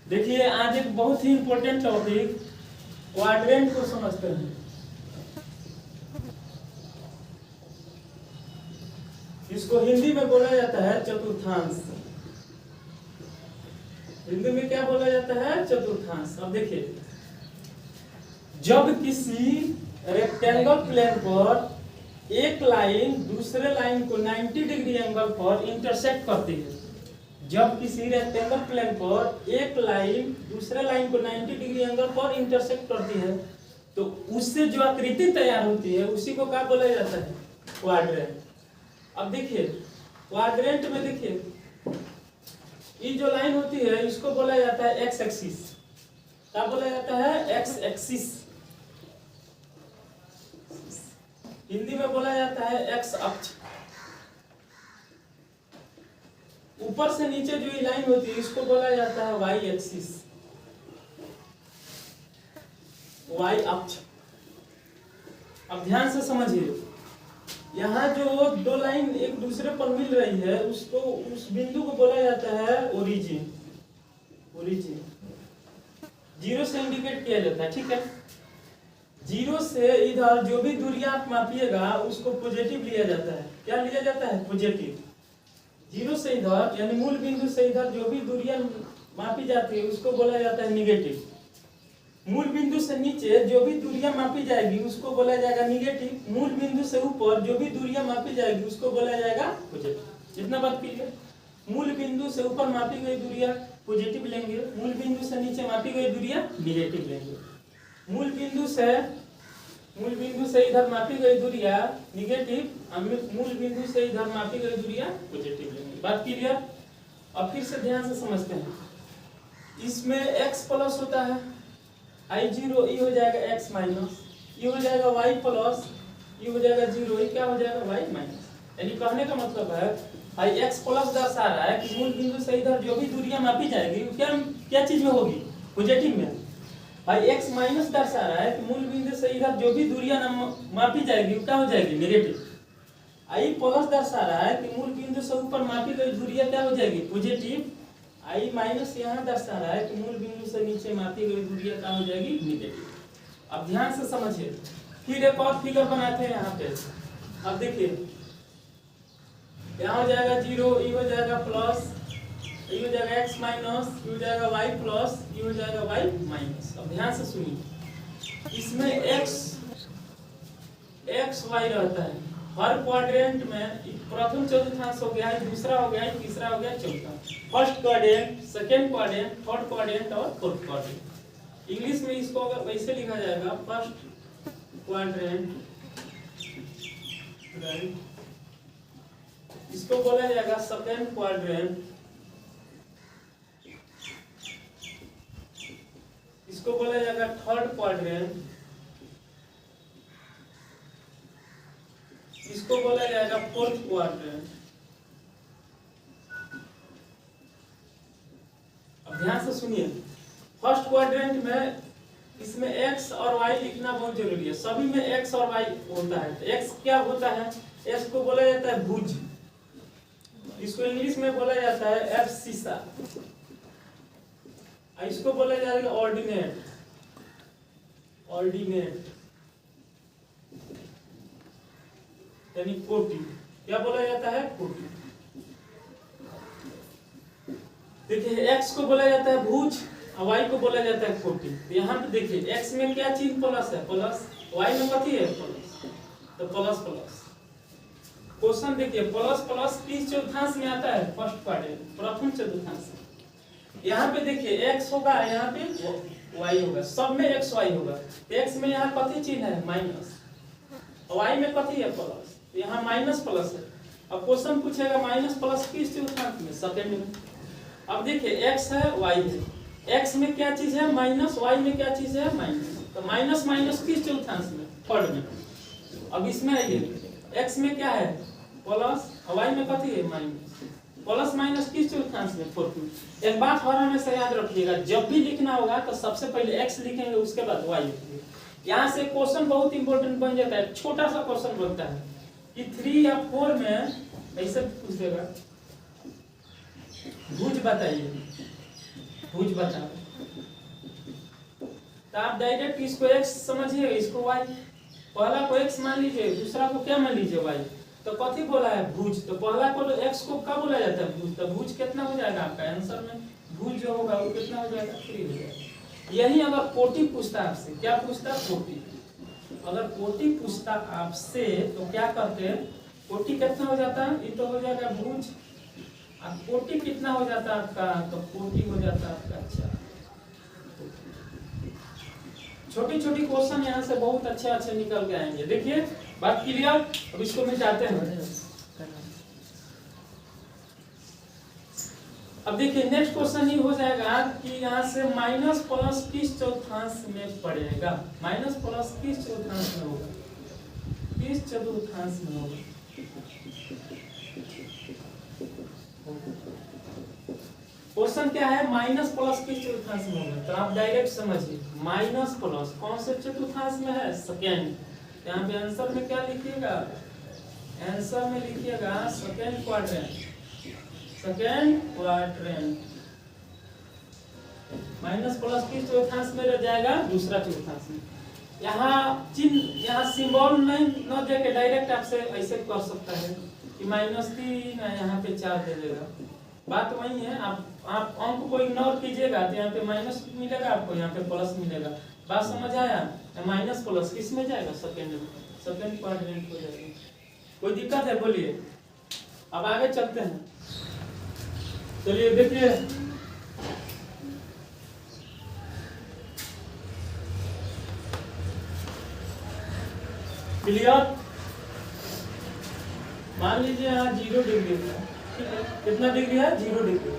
देखिए आज एक बहुत ही इंपॉर्टेंट टॉपिक क्वाड्रेंट को समझते हैं। इसको हिंदी में बोला जाता है चतुर्थांश। हिंदी में क्या बोला जाता है? चतुर्थांश। अब देखिए, जब किसी रेक्टेंगल प्लेन पर एक लाइन दूसरे लाइन को 90 डिग्री एंगल पर इंटरसेक्ट करती है, जब किसी रेक्टेंगल प्लेन पर एक लाइन दूसरे लाइन को 90 डिग्री एंगल पर इंटरसेक्ट करती है, तो उससे जो आकृति तैयार होती है उसी को क्या बोला जाता है? क्वाड्रेंट। अब देखिए क्वाड्रेंट में देखिए, ये जो लाइन होती है इसको बोला जाता है एक्स एक्सिस। क्या बोला जाता है? X axis. हिंदी में बोला जाता है एक्स अक्ष। ऊपर से नीचे जो ये लाइन होती है इसको बोला जाता है वाई एक्सिस, वाई अक्ष। अब ध्यान से समझिए, यहाँ जो दो लाइन एक दूसरे पर मिल रही है उसको, उस बिंदु को बोला जाता है ओरिजिन। ओरिजिन जीरो से इंडिकेट किया जाता है, ठीक है। जीरो से इधर जो भी दूरियां आप मापिएगा उसको पॉजिटिव लिया जाता है। क्या लिया जाता है? पॉजिटिव। जीरो से इधर यानी मूल बिंदु से इधर जो भी दूरियां मापी जाती है उसको बोला जाता है निगेटिव। मूल बिंदु से नीचे जो भी दूरियां मापी जाएगी उसको बोला जाएगा निगेटिव। मूल बिंदु से ऊपर जो भी दूरियां मापी जाएगी उसको बोला जाएगा पॉजिटिव। इतना बात क्लियर? मूल बिंदु से ऊपर मापी गई दूरियां पॉजिटिव लेंगे, मूल बिंदु से नीचे मापी गई दूरियां निगेटिव लेंगे। मूल बिंदु से इधर मापी गई दूरियां निगेटिव, मूल बिंदु से इधर मापी गई दूरियां पॉजिटिव लेंगे। बात क्लियर? अब फिर से ध्यान से समझते हैं। इसमें x प्लस होता है, I0, ये हो जाएगा x माइनस, ये हो जाएगा y प्लस, ये हो जाएगा 0, ये क्या हो जाएगा y माइनस। यानी कहने का मतलब है भाई x प्लस दर्शा रहा है कि मूल बिंदु से इधर जो भी दूरियां मापी जाएगी क्या चीज में होगी? पॉजिटिव में। भाई x माइनस दर्शा रहा है कि मूल बिंदु से इधर जो भी दूरियां मापी जाएगी क्या हो जाएगी? नेगेटिव। I प्लस दर्शा रहा है कि मूल बिंदु से ऊपर मापी गई दूरियां क्या हो जाएगी? पॉजिटिव। I माइनस यहाँ दर्शा रहा है कि मूल बिंदु से नीचे मापी गई दूरियां क्या हो जाएगी? नेगेटिव। अब ध्यान से समझिए, फिर एक और फिगर बनाते हैं यहाँ पे। अब देखिए, यहाँ हो जाएगा 0, ये हो जाएगा प्लस, ये हो जाएगा x माइनस, ये हो जाएगा y प्लस, ये हो जाएगा y माइनस। अब ध्यान से सुनिए, इसमें x y रहता है हर क्वाड्रेंट में। प्रथम चतुर्थांश हो गया है, दूसरा हो गया है, तीसरा हो गया, चौथा। First quadrant, second quadrant, third quadrant और फोर्थ क्वाड्रेंट। इंग्लिश में इसको अगर वैसे लिखा जाएगा, फर्स्ट क्वाड्रेंट, इसको बोला जाएगा सेकेंड क्वाड्रेंट, इसको बोला जाएगा थर्ड क्वाड्रेंट, इसको बोला जाएगा फोर्थ क्वाड्रेंट। अब ध्यान से सुनिए, फर्स्ट क्वाड्रेंट में इसमें x और y लिखना बहुत जरूरी है। सभी में x और y होता है। x क्या होता है? x को बोला जाता है भुज, इसको इंग्लिश में बोला जाता है एब्सिसा, इसको बोला जाएगा ऑर्डिनेट। ऑर्डिनेट यानी कोटि। क्या बोला जाता है? कोटि। देखिए x को बोला जाता है भुज और y को बोला जाता है कोटि। यहाँ पे देखिए x में क्या चीज प्लस है? प्लस। y में कथी है? प्लस। तो प्लस प्लस। क्वेश्चन देखिए, प्लस प्लस किस चतुर्थांश में आता है? फर्स्ट क्वाड्रेंट, प्रथम चतुर्थांश। यहाँ पे देखिए x होगा, यहाँ पे y होगा, सब में x y होगा। x में यहाँ कथी चिन्ह है? माइनस, और y में कथी है? प्लस। यहाँ माइनस प्लस है। अब क्वेश्चन पूछेगा माइनस प्लस किस चतुर्थांश में? सेकंड में। अब देखिए x है, y है, x में क्या चीज है? माइनस, y में क्या चीज है? माइनस। तो माइनस माइनस किस चतुर्थांश में? थर्ड में। अब इसमें आइए, x में क्या है? प्लस, और y में कथी है? माइनस। प्लस माइनस किस चतुर्थांश में? फोर्थ में। एक बात हर हमेशा याद रखिएगा, जब भी लिखना होगा तो सबसे पहले x लिखेंगे, उसके बाद y लिखेंगे। यहाँ से क्वेश्चन बहुत इंपॉर्टेंट बन जाता है। छोटा सा क्वेश्चन बनता है कि 3 या 4 में ऐसे पूछ देगा, भुज बताइए। भुज बता रहे। तो आप डायरेक्ट इसको x समझिए, इसको y, पहला को x मान लीजिए, दूसरा को क्या मान लीजिए y। तो कथी बोला है भुज, तो पहला को तो x को क्या बोला जाता है भुज, तो भुज कितना हो जाएगा आपका आंसर में, भुज जो होगा वो कितना हो जाएगा 3 हो जाएगा। यही अगर कोटि पूछता आपसे, क्या पूछता कोटि, अगर कोटि पूछता आपसे तो क्या करते हैं, कोटि कितना हो जाता है, ये तो हो जाएगा भुज, और कोटि कितना हो जाता है आपका, तो कोटि हो जाता है आपका 4। छोटी छोटी क्वेश्चन यहाँ से बहुत अच्छे अच्छे निकल के आएंगे। देखिए बात क्लियर, अब इसको मिटाते हैं। अब देखिए नेक्स्ट क्वेश्चन ये हो जाएगा कि यहाँ से माइनस प्लस किस चौथांश में पड़ेगा, माइनस प्लस किस चौथांश में होगा, किस चतुर्थांश में होगा। क्वेश्चन क्या है, माइनस प्लस किस चतुर्थांश में होगा, तो आप डायरेक्ट समझिए, माइनस प्लस कौन से चतुर्थांश में है, सेकेंड। यहाँ पे आंसर में क्या लिखिएगा, आंसर में लिखिएगा second quadrant, second quadrant. Minus plus किस चतुर्थांश में रह जाएगा, दूसरा चतुर्थांश में। यहाँ चिन्ह, यहाँ सिंबल नहीं न दे के डायरेक्ट आपसे ऐसे कर सकता है कि -3 यहाँ पे 4 दे देगा, बात वही है। आप अंक को इग्नोर कीजिएगा तो यहाँ पे माइनस मिलेगा आपको, यहाँ पे प्लस मिलेगा, बात समझ आया। माइनस प्लस किस में जाएगा, सेकेंड में, सेकेंड क्वाड्रेंट हो जाएगा। कोई दिक्कत है बोलिए, अब आगे चलते हैं। चलिए देखिए क्लियर, मान लीजिए यहाँ 0 डिग्री है, ठीक है, कितना डिग्री है 0 डिग्री,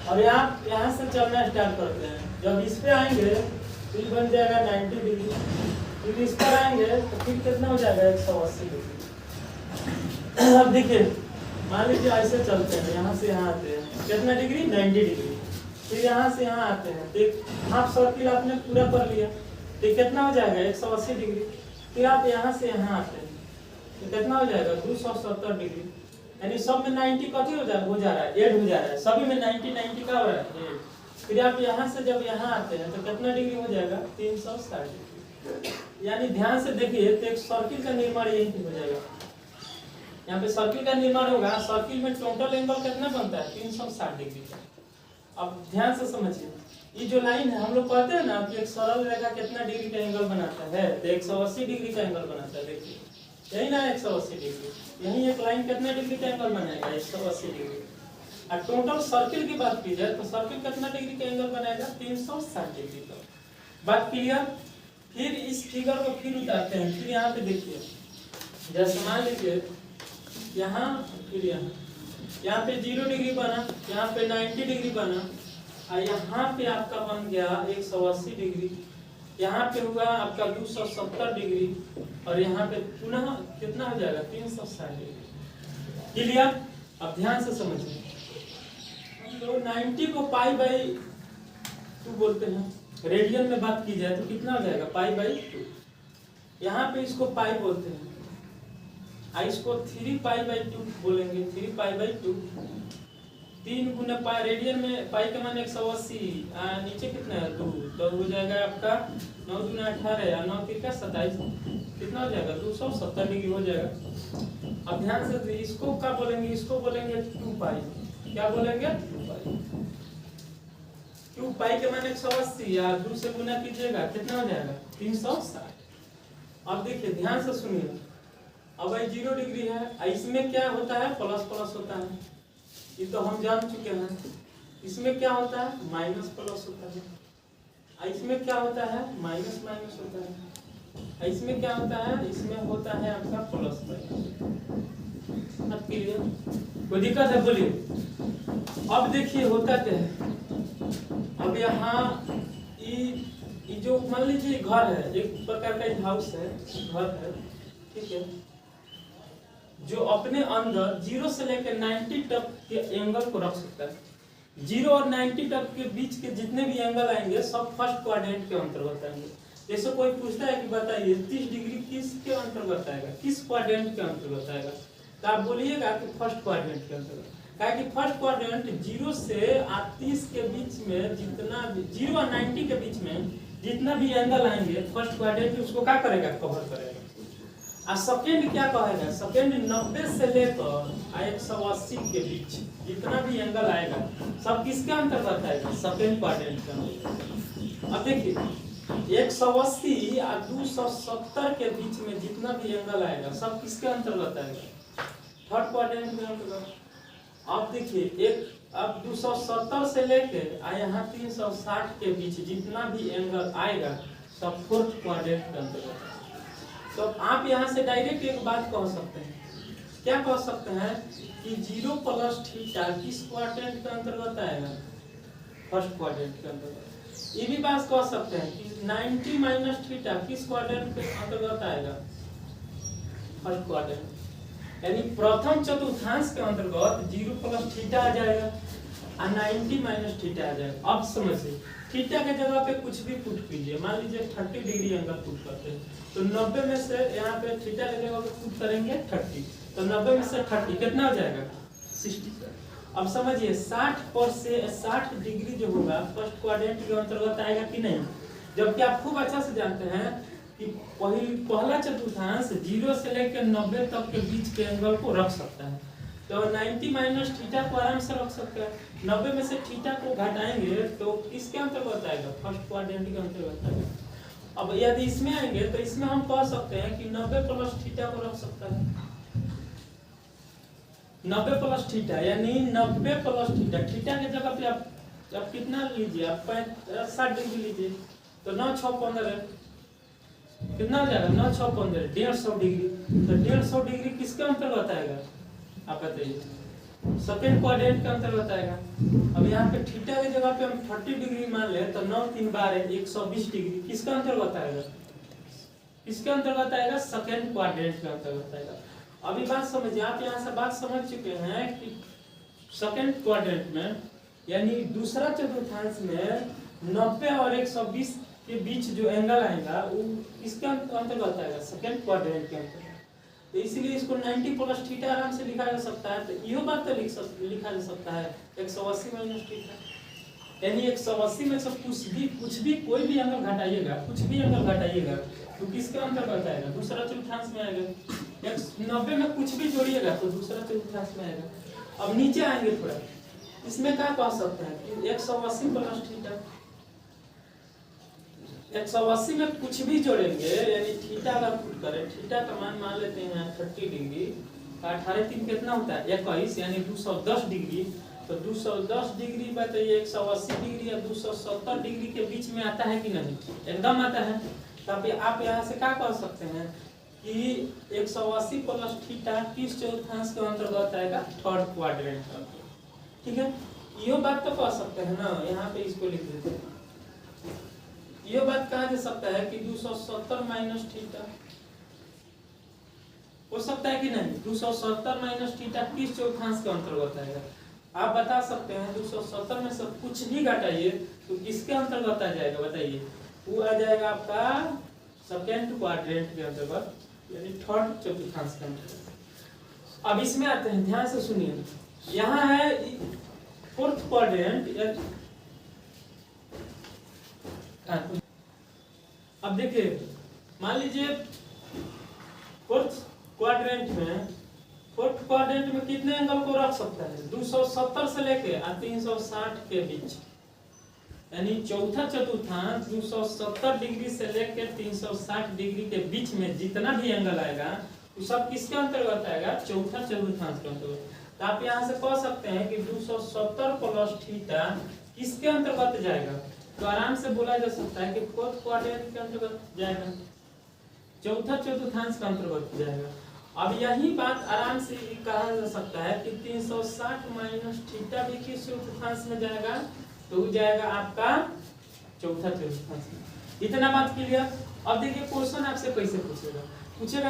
और यहाँ से चलना स्टार्ट करते हैं। जब इस पे आएंगे तो ये बन जाएगा 90 डिग्री, फिर इस पर आएंगे तो फिर कितना हो जाएगा 180 डिग्री। अब देखिए मान लीजिए ऐसे चलते हैं, यहाँ से यहाँ आते हैं, कितना डिग्री 90 डिग्री, फिर यहाँ से यहाँ आते हैं, तो हाफ सर्किल आपने पूरा कर लिया, तो कितना हो जाएगा 180 डिग्री। फिर आप यहाँ से यहाँ आते हैं तो कितना हो जाएगा 270 डिग्री, यानी सब में 90 कथी हो जा रहा है, ऐड हो जा रहा है, सभी में 90 का हो रहा है ऐड। फिर आप यहाँ से जब यहाँ आते हैं तो कितना डिग्री हो जाएगा 360 डिग्री। यानी ध्यान से देखिए तो एक सर्किल का निर्माण यही हो जाएगा, यहाँ पे सर्किल का निर्माण होगा, सर्किल में टोटल एंगल कितना बनता है 360 डिग्री का। अब ध्यान से समझिए, ये जो लाइन है हम लोग कहते हैं ना कि एक सरल रेखा कितना डिग्री का एंगल बनाता है, तो 180 डिग्री का एंगल बनाता है। देखिए यही ना 180 डिग्री, यही एक लाइन कितना डिग्री का एंगल बनाएगा 180 डिग्री। और टोटल सर्किल की बात की जाए तो सर्किल कितना डिग्री का एंगल बनाएगा 360 डिग्री का। बात क्लियर। फिर इस फिगर को फिर उतारते हैं, फिर यहाँ पे देखिए, जैसे मान लीजिए यहाँ, फिर यहाँ पे 0 डिग्री बना, यहाँ पे 90 डिग्री बना, और यहाँ पे आपका बन गया 180 डिग्री, यहाँ पे हुआ आपका 270 डिग्री, और यहाँ पे पुनः कितना हो जाएगा 360 डिग्री। क्लियर। अब ध्यान से समझिए, हम लोग 90 को π/2 बोलते हैं, रेडियन में बात की जाए तो कितना हो जाएगा π/2। यहाँ पे इसको पाई बोलते हैं, इसको 3π/2 बोलेंगे, 3π/2, 3 गुना पाई, रेडियन में पाई का मान 180, नीचे कितना है 2, तो हो जाएगा आपका 9 दूना 18 या 9 तिरका 27, कितना हो जाएगा 270 डिग्री हो जाएगा। अब ध्यान से इसको क्या बोलेंगे, इसको बोलेंगे 2π, क्या बोलेंगे 2π, 2π के मान 180 या 2 से गुना कीजिएगा कितना हो जाएगा 360। अब देखिए ध्यान से सुनिए, अब 0 डिग्री है, इसमें क्या होता है प्लस प्लस होता है, ये तो हम जान चुके हैं। इसमें क्या होता है माइनस प्लस होता है, इसमें क्या होता है माइनस माइनस होता है, इसमें क्या होता है, इसमें होता है आपका प्लस माइनस। क्लियर, कोई दिक्कत है बोलिए। अब देखिए होता क्या है, अब यहाँ ये जो मान लीजिए घर है, एक प्रकार का हाउस है, घर है, ठीक है, जो अपने अंदर 0 से लेकर 90 तक के एंगल को रख सकता है। 0 और 90 तक के बीच के जितने भी एंगल आएंगे सब फर्स्ट क्वाड्रेंट के अंतर्गत आएंगे। जैसे कोई पूछता है कि बताइए 30 डिग्री किसके अंतर्गत आएगा, किस क्वाड्रेंट के अंतर्गत आएगा, तो आप बोलिएगा कि फर्स्ट क्वाड्रेंट के अंतर्गत। क्या कि फर्स्ट क्वाड्रेंट 0 से 30 के बीच में जितना भी 0 और 90 के बीच में जितना भी एंगल आएंगे फर्स्ट क्वाड्रेंट उसको क्या करेगा, कवर करेगा। और सेकंड क्या कहेगा, सेकंड 90 से लेकर 180 के बीच जितना भी एंगल आएगा सब किसके अंतर्गत आएगा, सेकंड क्वाड्रेंट के अंतर्गत। अब देखिए 180 और 270 के बीच में जितना भी एंगल आएगा सब किसके अंतर्गत आएगा, थर्ड क्वाड्रेंट के अंतर्गत। अब देखिए अब 270 से लेके यहाँ 360 के बीच जितना भी एंगल आएगा सब फोर्थ क्वाड्रेंट के अंतर्गत। तो आप यहाँ से डायरेक्ट एक बात कह सकते हैं, क्या कह सकते हैं कि 0 प्लस थीटा किस क्वाड्रेंट के अंतर्गत आएगा, फर्स्ट क्वाड्रेंट के अंतर्गत। ये भी बात कह सकते हैं कि 90 माइनस थीटा किस क्वाड्रेंट के अंतर्गत आएगा, फर्स्ट क्वाड्रेंट। यानी प्रथम चतुर्थांश के अंतर्गत 0 प्लस थीटा आ जाएगा और 90 माइनस थीटा आ जाएगा। अब समझिए थीटा के जगह पे कुछ भी पुट कीजिए, मान लीजिए 30 डिग्री एंगल पुट करते हैं तो 90 में से यहाँ पे थीटा के जगह पे पुट करेंगे 30, तो 90 में से 30 कितना हो जाएगा, 60। अब समझिए 60 डिग्री जो होगा फर्स्ट क्वाड्रेंट के अंतर्गत आएगा कि नहीं, जबकि आप खूब अच्छा से जानते हैं कि पहला चतुर्थांश 0 से लेकर 90 तक के बीच के एंगल को रख सकता है। तो 90 माइनस थीटा को आराम से रख सकते हैं, 90 में से थीटा को घटाएंगे तो किसके अंतर्गत आएगा, फर्स्ट क्वाड्रेंट के अंतर्गत आएगा। अब यदि इसमें आएंगे तो इसमें हम कह सकते हैं कि 90 प्लस थीटा को रख सकता है, 90 प्लस थीटा यानी 90 प्लस थीटा, थीटा के जगह पे आप कितना लीजिए, आप 60 डिग्री लीजिए तो 9 6 15 कितना हो जाएगा, 9 6 15 150 डिग्री। तो 150 डिग्री किसके अंतर्गत आएगा, आप बताइए, सेकंड क्वाड्रेंट के अंतर्गत आएगा। अब यहाँ पे थीटा की जगह पे हम 30 डिग्री मान ले तो 9 3 12 120 डिग्री किसके अंतर्गत आएगा, किसके अंतर्गत आएगा, सेकंड क्वाड्रेंट के अंतर्गत आएगा। अभी बात समझिए, आप यहाँ से बात समझ चुके हैं कि सेकंड क्वाड्रेंट में यानी दूसरा चतुर्थांश में 90 और 120 के बीच जो एंगल आएगा वो किसके अंतर्गत आएगा, सेकंड क्वाड्रेंट के अंतर्गत। तो इसलिए इसको 90 प्लस थीटा आराम से लिखा जा सकता है। तो यह बात तो लिखा जा सकता है 180 माइनस थीटा, यानी 180 में से कुछ भी कोई भी एंगल घटाइएगा, कुछ भी एंगल घटाइएगा तो किसके अंतर्गत आएगा, दूसरा चतुर्थांश में आएगा। 90 में कुछ भी जोड़िएगा तो दूसरा चतुर्थांश में आएगा। अब नीचे आएंगे थोड़ा, इसमें क्या कह सकते हैं कि 180 प्लस थीटा, 180 में कुछ भी जोड़ेंगे यानी थीटा का पुट करें, थीटा का मान लेते हैं 30 डिग्री, 18 3 कितना होता है 21 यानी 210 डिग्री। तो 210 डिग्री बताइए 180 डिग्री या 270 डिग्री के बीच में आता है कि नहीं, एकदम आता है। तब आप यहाँ से क्या कह सकते हैं कि 180 प्लस थीटा किस चतुर्थांश के अंतर्गत आएगा, थर्ड क्वाड्रेंट का। ठीक है, ये बात तो कह सकते हैं ना, यहाँ पे इसको लिख देते हैं। ये बात कहा जा सकता है कि 270 माइनस थीटा हो सकता है कि नहीं, 270 माइनस थीटा किस चौथांश के अंतर्गत आएगा, आप बता सकते हैं। 270 में से कुछ भी घटाइए तो किसके अंतर्गत आ जाएगा बताइए, वो आ जाएगा आपका सेकंड क्वाड्रेंट के अंतर्गत यानी थर्ड चतुर्थांश के अंतर्गत। अब इसमें आते हैं, ध्यान से सुनिए, यहाँ है फोर्थ क्वाड्रेंट। अब देखिए मान लीजिए फोर्थ क्वाड्रेंट में कितने एंगल को रख सकता है, 270 से लेके 360 के बीच, यानी चौथा चतुर्थांश 270 डिग्री से लेकर 360 डिग्री के बीच में जितना भी एंगल आएगा वो सब किसके अंतर्गत आएगा, चौथा चतुर्थांश के अंतर्गत। तो आप यहाँ से कह सकते हैं कि 270 प्लस थीटा किसके अंतर्गत जाएगा, तो आराम से बोला जा सकता है कि फोर्थ क्वाड्रेंट के अंतर्गत जाएगा, चौथा चतुर्थांश के अंतर्गत जाएगा। अब यही बात आराम से कहा जा सकता है कि 360 माइनस थीटा भी किस चतुर्थांश में जाएगा, तो वो जाएगा आपका चौथा चतुर्थांश में। इतना बात क्लियर। अब देखिए क्वेश्चन आपसे कैसे पूछेगा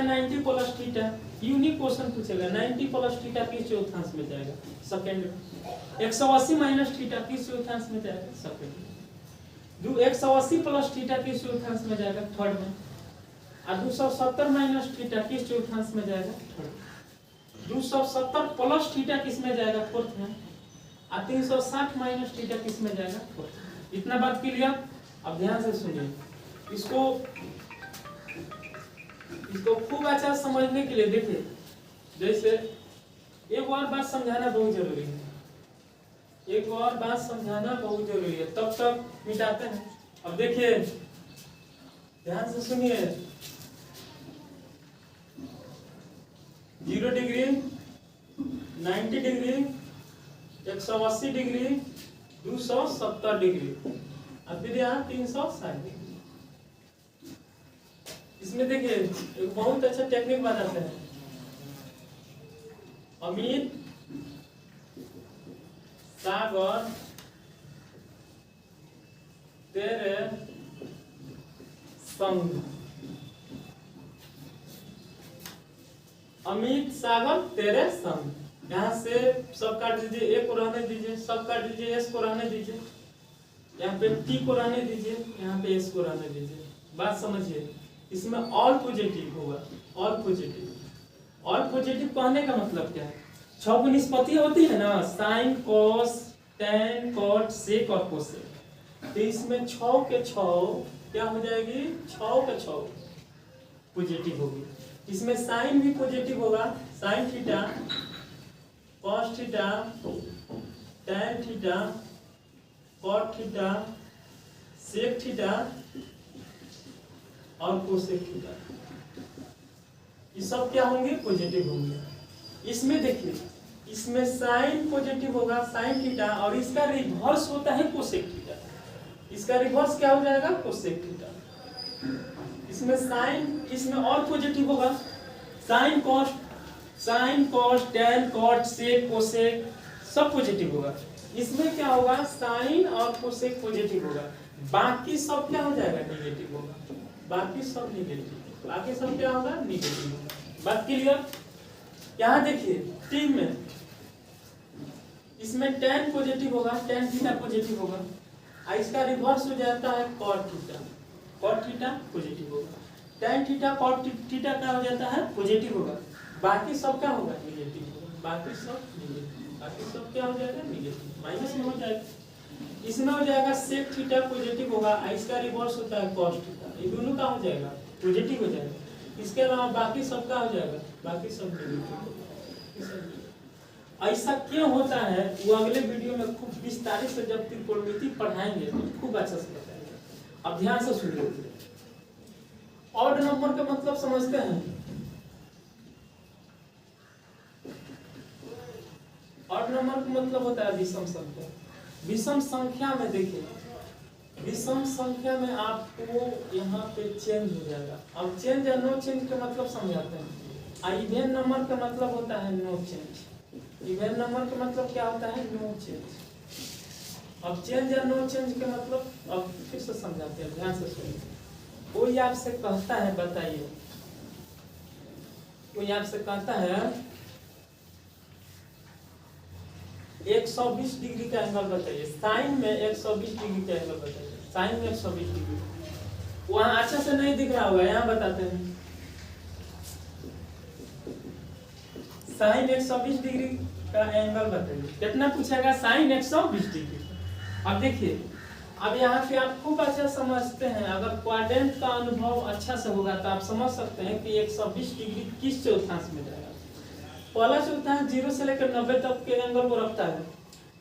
90 प्लस थीटा, यूनिक क्वेश्चन पूछेगा 90 प्लस थीटा किस चतुर्थांश में जाएगा, सेकंड। 180 माइनस थीटा किस चतुर्थांश में जाएगा, सेकंड। 180 प्लस थीटा किस चतुर्थांश में जाएगा, थर्ड में। और 270 माइनस थीटा किस चतुर्थांश में जाएगा, थर्ड। 270 प्लस थीटा किस में जाएगा, फोर्थ में, और 360 माइनस थीटा किस में जाएगा, फोर्थ। इतना बात क्लियर। अब ध्यान से सुनिए, इसको खूब अच्छा समझने के लिए देखिए, जैसे एक और बात समझाना बहुत जरूरी है, एक और बात समझाना बहुत जरूरी है, तब तक मिटाते हैं। अब देखिए ध्यान से सुनिए, 0 डिग्री, 90 डिग्री, 180 डिग्री, 270 डिग्री, अब फिर यहाँ 360 डिग्री। इसमें देखिए एक बहुत अच्छा टेक्निक बताते हैं। अमित, सागर, तेरे संग। अमित, सागर, तेरे संग। यहाँ से सब काट दीजिए, ए को रहने दीजिए, सब काट दीजिए, एस को रहने दीजिए, यहाँ पे टी को रहने दीजिए, यहाँ पे एस को रहने दीजिए। बात समझिए, इसमें ऑल पॉजिटिव होगा, ऑल पॉजिटिव। ऑल पॉजिटिव कहने का मतलब क्या है, 6 की निष्पत्ति होती है ना, साइन, कॉस, टेन, कॉट, सेक और कोसेक। तो इसमें 6 के 6 क्या हो जाएगी, 6 के 6 पॉजिटिव होगी। इसमें साइन भी पॉजिटिव होगा, sine theta, cos theta, tan theta, cot theta, sec theta और कोसेक थीटा, ये सब क्या होंगे, पॉजिटिव होंगे। इसमें देखिए, इसमें साइन पॉजिटिव होगा, साइन थीटा, और इसका रिवर्स होता है कोसेक थीटा। इसका रिवर्स क्या हो जाएगा, कोसेक थीटा। इसमें साइन, इसमें और पॉजिटिव होगा, साइन कॉस, टेन, कॉट, सेक, कोसेक सब पॉजिटिव होगा। इसमें क्या होगा, साइन और कोसेक पॉजिटिव होगा, बाकी सब क्या हो जाएगा, नेगेटिव होगा। बाकी सब नेगेटिव, बाकी सब क्या होगा, नेगेटिव होगा। बात क्लियर। यहाँ देखिए टीम में, इसमें टेन पॉजिटिव होगा, टेन थीटा पॉजिटिव होगा, और इसका रिवर्स हो जाता है cot theta, cot theta positive होगा। टेन थीटा, कॉट थीटा क्या हो जाता है, पॉजिटिव होगा, बाकी सब क्या होगा, नेगेटिव होगा। बाकी सब नेगेटिव, बाकी सब क्या हो जाएगा, नेगेटिव, माइनस में हो जाएगा। इसमें हो जाएगा सेक थीटा पॉजिटिव होगा, इसका रिवर्स होता है कॉस थीटा, ये दोनों का हो जाएगा, पॉजिटिव हो जाएगा। इसके अलावा बाकी सब का हो जाएगा, बाकी सब नेगेटिव होगा। ऐसा क्यों होता है वो अगले वीडियो में खूब विस्तारित से जब त्रिकोणमिति पढ़ाएंगे तो खूब अच्छा से बताएंगे। अब ध्यान से सुनिए, ऑड नंबर का मतलब समझते हैं। ऑड नंबर का मतलब होता है विषम संख्या। विषम संख्या में देखिए, विषम संख्या में आपको यहाँ पे चेंज हो जाएगा। अब चेंज या नो चेंज का मतलब समझाते हैं। इवेन नंबर का मतलब होता है नो चेंज। इवेन नंबर का मतलब क्या होता है, नो चेंज। अब चेंज या नो चेंज का मतलब अब फिर से समझाते हैं, ध्यान से सुनिए। कोई आपसे कहता है, बताइए, कोई आपसे कहता है 120 डिग्री का एंगल बताइए, साइन में 120 डिग्री का एंगल बताइए, साइन में 120 डिग्री। वहां अच्छा से नहीं दिख रहा होगा, यहाँ बताते हैं। साइन 120 डिग्री का एंगल बताइए, कितना पूछेगा, साइन 120 डिग्री। अब देखिए, अब यहाँ पे आप खूब अच्छा समझते हैं, अगर क्वाड्रेंट का अनुभव अच्छा से होगा तो आप समझ सकते हैं कि 120 डिग्री किस चौथांश में जाएगा। पहला चौथांश 0 से लेकर 90 तक के एंगल को रखता है,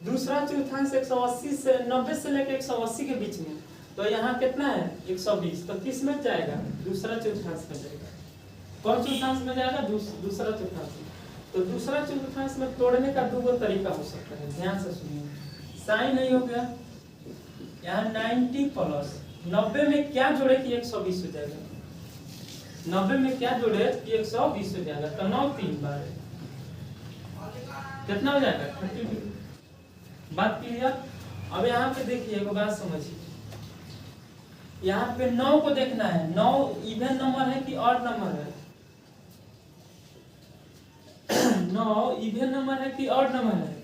दूसरा चौथांश 180 से 90 से लेकर 180 के बीच में, तो यहाँ कितना है 120, तो किस में जाएगा, दूसरा चौथांश में जाएगा। कौन चौथांश में जाएगा, दूसरा चौथांश। तो दूसरा चौथांश में तोड़ने का दो तरीका हो सकता है, ध्यान से सुनिए। साइन नहीं हो गया, यहाँ 90 प्लस 90 में क्या जोड़े कि 120 हो जाएगा, 90 में क्या जोड़े कि 120 हो जाएगा, तो 9 3 बार कितना हो जाएगा 30। बात क्लियर। अब यहाँ पे देखिए, एक बात समझिए, यहाँ पे 9 को देखना है, 9 इवन नंबर है कि ऑड नंबर है, 9 इवन नंबर है कि ऑड नंबर है।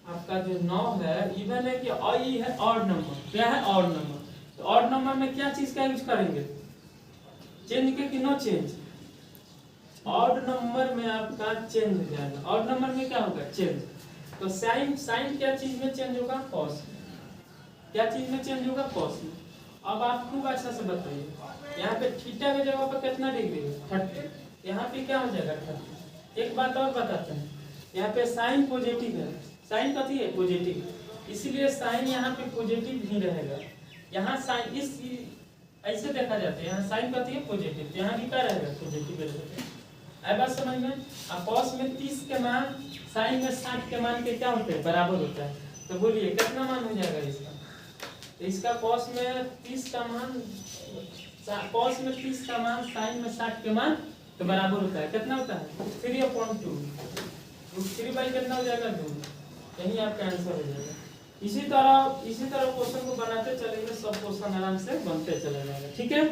आपका जो 9 है इवन है कि आई है ऑड नंबर, क्या है ऑड नंबर। तो ऑड नंबर में क्या चीज का यूज करेंगे, चेंज के कि नो चेंज, ऑड नंबर में आपका चेंज हो जाएगा। ऑड नंबर में क्या होगा? चेंज। तो साइन साइन क्या चीज में चेंज होगा? कॉस। क्या चीज में चेंज होगा? कॉस में। अब आप खूब अच्छा से बताइए, यहाँ पे थीटा की जगह पर कितना डिग्री है? 30। यहाँ पे क्या हो जाएगा? 30। एक बात और बताते हैं, यहाँ पे साइन पॉजिटिव है। साइन कथी है? पॉजिटिव, इसलिए साइन यहाँ पे पॉजिटिव ही रहेगा। यहाँ साइन इस ऐसे देखा जाता है, यहाँ साइन कथी है? पॉजिटिव, यहाँ भी क्या रहेगा? पॉजिटिव रहेगा। आई बात समझ में? अब कॉस में 30 के मान, साइन में 60 के मान के क्या होते हैं? बराबर होता है। तो बोलिए कितना मान हो जाएगा इसका? तो इसका कॉस में 30 का मान, कॉस में 30 का मान साइन में 60 के मान तो बराबर होता है। कितना होता है? 3/2। 3 बाई कितना हो जाएगा? 2। यही आपका आंसर हो जाएगा। इसी तरह क्वेश्चन को बनाते चलेंगे, सब क्वेश्चन आराम से बनते चले जाएगा। ठीक है।